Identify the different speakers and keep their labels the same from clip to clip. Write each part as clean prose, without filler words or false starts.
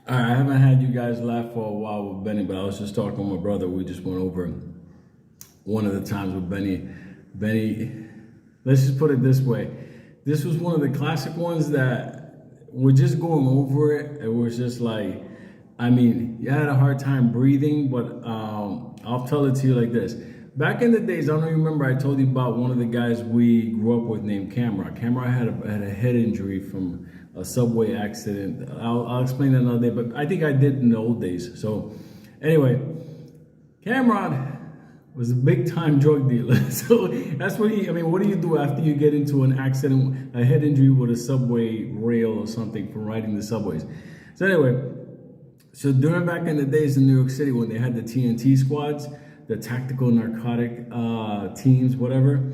Speaker 1: All right, I haven't had you guys laugh for a while with Benny, but I was just talking with my brother. We just went over one of the times with Benny. Benny, let's just put it this way. This was one of the classic ones that we're just going over it. It was just like, I mean, you had a hard time breathing, but I'll tell it to you like this. Back in the days, I don't even remember, I told you about one of the guys we grew up with named Camron. Camron had a head injury from a subway accident. I'll explain that another day, but I think I did in the old days. So anyway, Camron was a big time drug dealer. So that's what I mean, what do you do after you get into an accident, a head injury with a subway rail or something from riding the subways? So anyway, so during back in the days in New York City when they had the TNT squads, the tactical narcotic teams, whatever,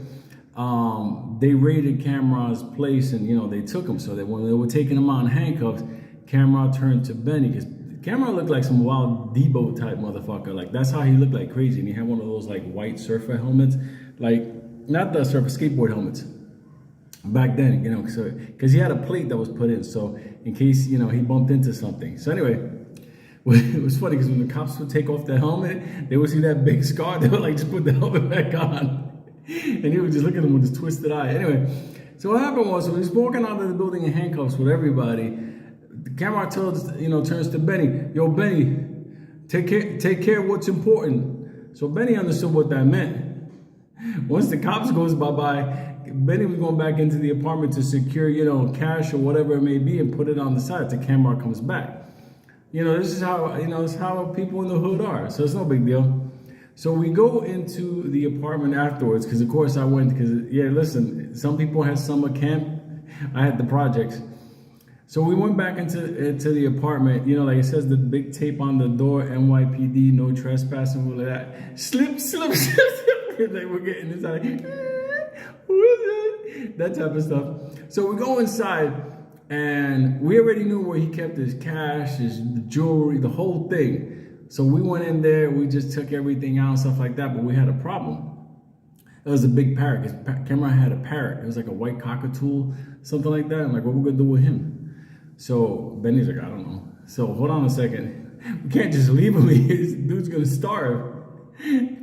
Speaker 1: they raided Cameron's place and they took him. So that when they were taking him out in handcuffs, Cameron turned to Benny because Cameron looked like some wild Debo type motherfucker. Like that's how he looked, like crazy. And he had one of those like white surfer helmets, like not the surfer skateboard helmets. Back then, so because he had a plate that was put in, so in case he bumped into something. So anyway. It was funny because when the cops would take off the helmet, they would see that big scar. They would like just put the helmet back on, and he would just look at him with his twisted eye. Anyway, so what happened was when he's walking out of the building in handcuffs with everybody, the camera turns to Benny. Yo, Benny, take care of what's important. So Benny understood what that meant. Once the cops goes bye, Benny was going back into the apartment to secure cash or whatever it may be and put it on the side till Camera comes back. This is how, it's how people in the hood are. So it's no big deal. So we go into the apartment afterwards, because of course I went, because, listen, some people had summer camp. I had the projects. So we went back into the apartment, like it says the big tape on the door, NYPD, no trespassing, all of that. Slip. Like we're getting inside, who is it? That type of stuff. So we go inside. And we already knew where he kept his cash, his jewelry, the whole thing. So we went in there, we just took everything out and stuff like that, but we had a problem. It was a big parrot. Camron had a parrot. It was like a white cockatool, something like that. I'm like, what are we gonna do with him? So Benny's like, I don't know. So hold on a second. We can't just leave him here. This dude's gonna starve.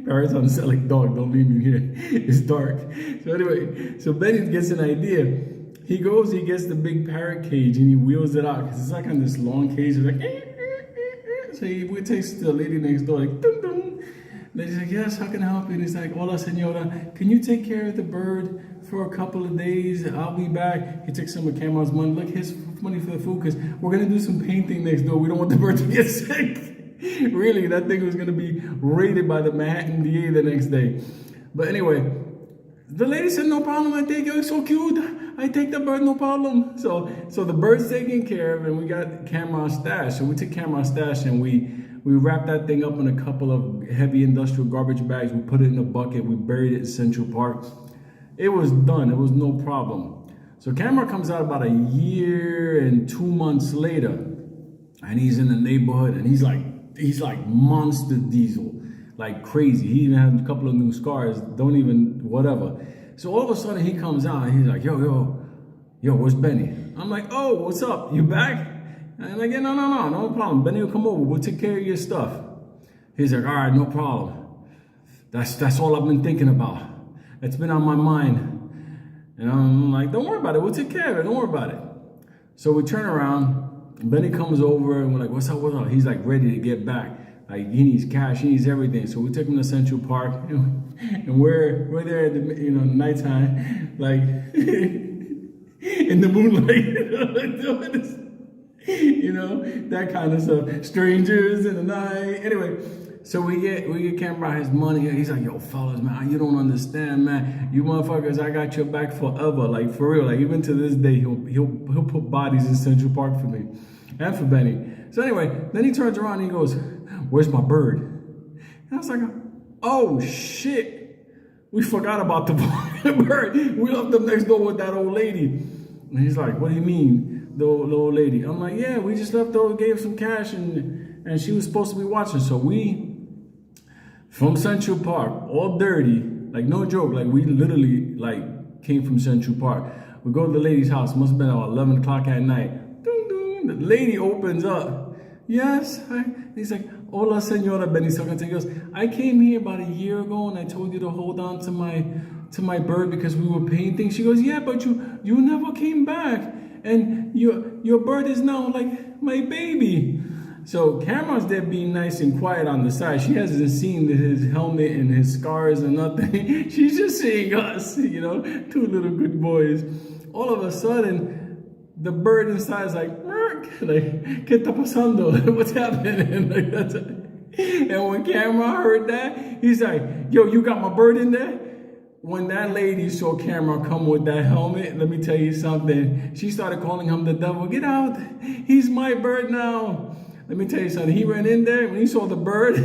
Speaker 1: Parrot's on the set like, dog, don't leave me here. It's dark. So anyway, so Benny gets an idea. He goes, he gets the big parrot cage and he wheels it out because it's like on this long cage. It's like, so he takes the lady next door, like, dum dum. Lady's like, yes, how can I help you? And he's like, hola, senora, can you take care of the bird for a couple of days? I'll be back. He takes some of Cameron's money. Look, his money for the food because we're going to do some painting next door. We don't want the bird to get sick. Really, that thing was going to be raided by the Manhattan DA the next day. But anyway, the lady said, no problem, I take it. It's so cute. I take the bird, no problem. So the bird's taken care of, and we got Camron's stash. So we took Camron's stash and we wrapped that thing up in a couple of heavy industrial garbage bags. We put it in a bucket. We buried it in Central Park. It was done. It was no problem. So Camron comes out about a year and 2 months later, and he's in the neighborhood, and he's like monster diesel, like crazy. He even has a couple of new scars. Don't even whatever. So all of a sudden he comes out and he's like, yo, where's Benny? I'm like, oh, what's up? You back? And I'm like, yeah, no problem. Benny will come over. We'll take care of your stuff. He's like, all right, no problem. That's all I've been thinking about. It's been on my mind. And I'm like, don't worry about it. We'll take care of it. Don't worry about it. So we turn around. Benny comes over and we're like, what's up? He's like ready to get back. Like he needs cash, he needs everything. So we took him to Central Park, and we're there at the nighttime, like in the moonlight, doing this, that kind of stuff. Strangers in the night. Anyway, so we get Camron his money. He's like, yo, fellas, man, you don't understand, man. You motherfuckers, I got your back forever, like for real. Like even to this day, he'll put bodies in Central Park for me and for Benny. So anyway, then he turns around and he goes, where's my bird? And I was like, oh shit, we forgot about the bird. We left them next door with that old lady. And he's like, what do you mean, the old lady? I'm like, yeah, we just left her, gave some cash, and she was supposed to be watching. So we, from Central Park, all dirty, like no joke, like we literally like came from Central Park. We go to the lady's house, must have been about 11 o'clock at night. Ding, ding. The lady opens up. Yes. He's like, hola, senora. Benny's talking to him. He goes, I came here about a year ago and I told you to hold on to my bird because we were painting. She goes, yeah, but you never came back. And your bird is now like my baby. So Cameron's there being nice and quiet on the side. She hasn't seen his helmet and his scars and nothing. She's just seeing us, you know, two little good boys. All of a sudden, the bird inside is like, ¿qué está pasando? What's happening? Like, and when Cameron heard that, he's like, yo, you got my bird in there? When that lady saw Camron come with that helmet, let me tell you something. She started calling him the devil. Get out. He's my bird now. Let me tell you something. He ran in there. When he saw the bird,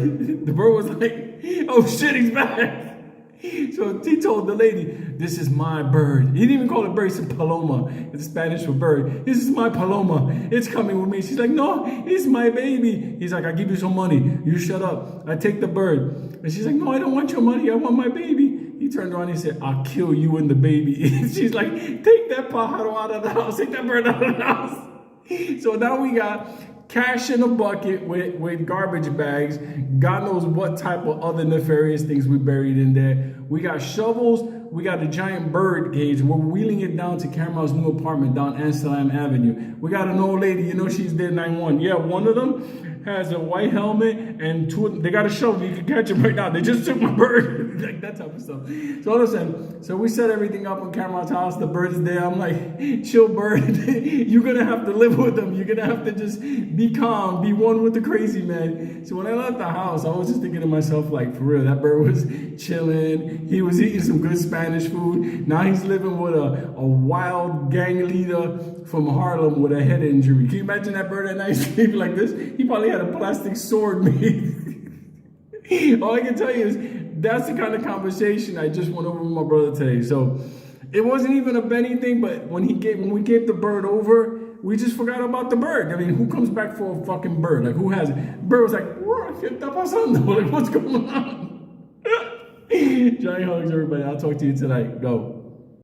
Speaker 1: the bird was like, oh shit, he's back. So he told the lady, this is my bird. He didn't even call it bird. He said paloma. It's Spanish for bird. This is my paloma. It's coming with me. She's like, no, it's my baby. He's like, I give you some money. You shut up. I take the bird. And she's like, no, I don't want your money. I want my baby. He turned around and he said, I'll kill you and the baby. She's like, take that pájaro out of the house. Take that bird out of the house. So now we got cash in a bucket with garbage bags. God knows what type of other nefarious things we buried in there. We got shovels. We got a giant bird cage. We're wheeling it down to Cameron's new apartment down Amsterdam Avenue. We got an old lady. You know she's there 911. Yeah, one of them has a white helmet and they got a shovel. You can catch them right now. They just took my bird. Like that type of stuff. So all of a sudden, so we set everything up in Cameron's house. The bird's there. I'm like, chill, bird. You're going to have to live with them. You're going to have to just be calm. Be one with the crazy man. So when I left the house, I was just thinking to myself, like, for real, that bird was chilling. He was eating some good Spanish food. Now he's living with a wild gang leader from Harlem with a head injury. Can you imagine that bird at night sleeping like this? He probably had a plastic sword made. All I can tell you is that's the kind of conversation I just went over with my brother today. So it wasn't even a Benny thing, but when we gave the bird over, we just forgot about the bird. I mean, who comes back for a fucking bird? Like, who has it? Bird was like, ¿qué está pasando? Like, what's going on? Giant hugs, everybody. I'll talk to you tonight. Go.